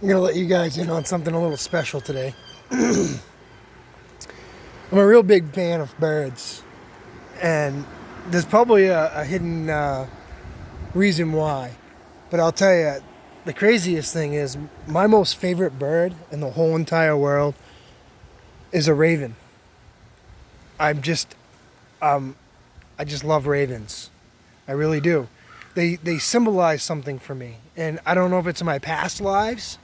I'm going to let you guys in on something a little special today. I'm a real big fan of birds, and there's probably a hidden reason why. But I'll tell you, the craziest thing is my most favorite bird in the whole entire world is a raven. I'm just, I just love ravens. I really do. They symbolize something for me, and I don't know if it's in my past lives,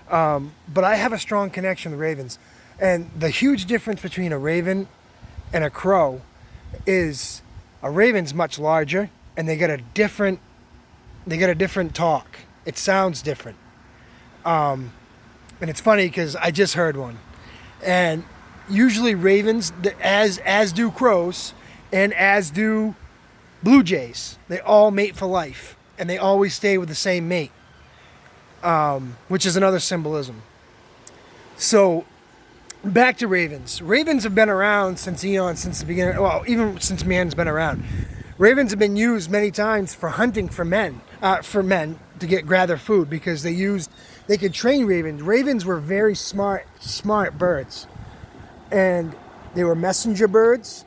but I have a strong connection with ravens. And the huge difference between a raven and a crow is a raven's much larger, and they get a different talk. It sounds different. And it's funny because I just heard one. And usually ravens, as do crows, and as do blue jays, they all mate for life, and they always stay with the same mate, which is another symbolism. So back to ravens. Ravens have been around since the beginning. Well, even since man's been around. Ravens have been used many times for hunting for men to gather food, because they could train ravens. Ravens were very smart birds, and they were messenger birds,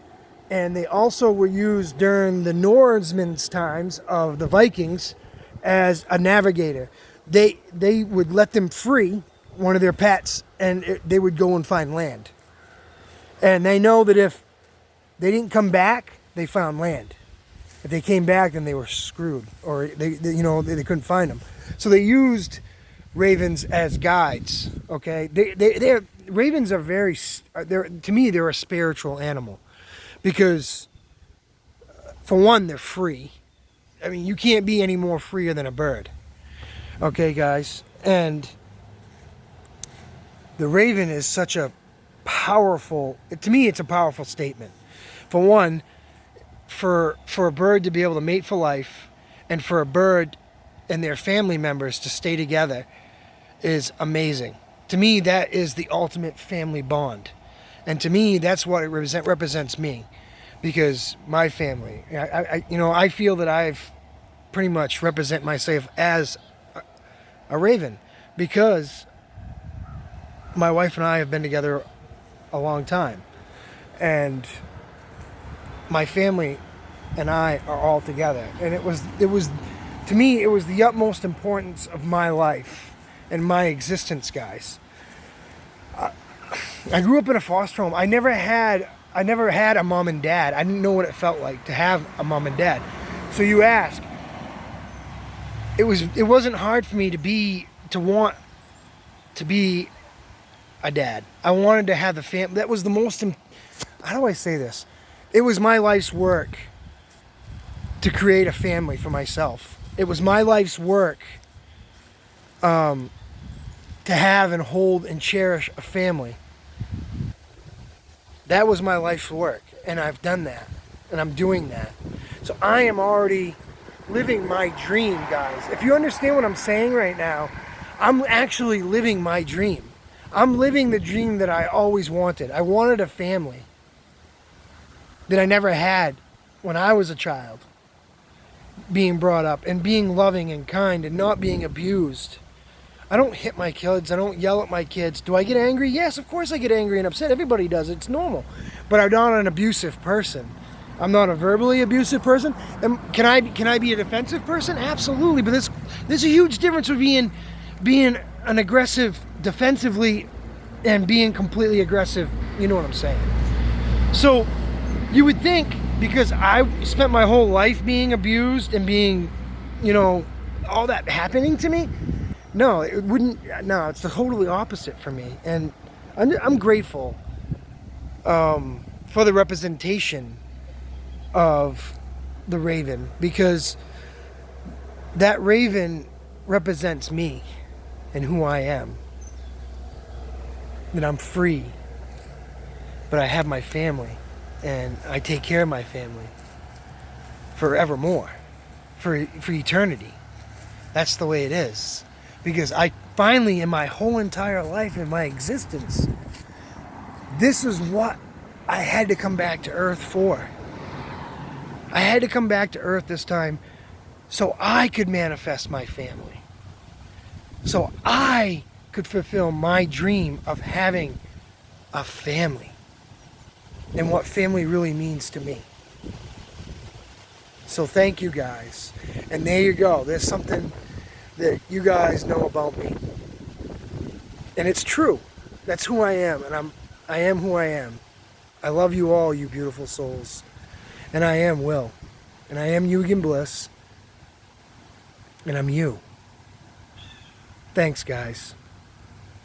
and they also were used during the Norsemen's times of the Vikings as a navigator. They would let them free, one of their pets, and they would go and find land. And they know that if they didn't come back, they found land. If they came back, then they were screwed, or they couldn't find them. So they used ravens as guides. Okay, ravens are to me they're a spiritual animal, because for one, they're free. I mean, you can't be any more freer than a bird. Okay, guys, and the raven is such a powerful. To me, it's a powerful statement. For one, for a bird to be able to mate for life, and for a bird and their family members to stay together, is amazing. To me, that is the ultimate family bond. And to me, that's what it represents me, because my family, I feel that I've pretty much represent myself as a raven, because my wife and I have been together a long time, and my family and I are all together. And it was to me, it was the utmost importance of my life and my existence, guys. I grew up in a foster home. I never had a mom and dad. I didn't know what it felt like to have a mom and dad. So you ask, it wasn't hard for me to want to be a dad. I wanted to have the family. That was the most, how do I say this? It was my life's work to create a family for myself. It was my life's work to have and hold and cherish a family. That was my life's work, and I've done that, and I'm doing that. So I am already living my dream, guys. If you understand what I'm saying right now, I'm actually living my dream. I'm living the dream that I always wanted. I wanted a family that I never had when I was a child, being brought up and being loving and kind and not being abused. I don't hit my kids. I don't yell at my kids. Do I get angry? Yes, of course I get angry and upset. Everybody does. It's normal. But I'm not an abusive person. I'm not a verbally abusive person. And can I be a defensive person? Absolutely. But there's a huge difference with being an aggressive defensively and being completely aggressive. You know what I'm saying? So you would think, because I spent my whole life being abused and being, all that happening to me. No, it wouldn't. No, it's the totally opposite for me. And I'm grateful for the representation of the raven, because that raven represents me and who I am. That I'm free, but I have my family, and I take care of my family forevermore, for eternity. That's the way it is. Because I finally, in my whole entire life, in my existence, this is what I had to come back to Earth for. I had to come back to Earth this time so I could manifest my family. so I could fulfill my dream of having a family and what family really means to me. So thank you guys. And there you go. There's something that you guys know about me. And it's true. That's who I am, and I am who I am. I love you all, you beautiful souls. And I am Will. And I am Eugen Bliss. And I'm you. Thanks, guys.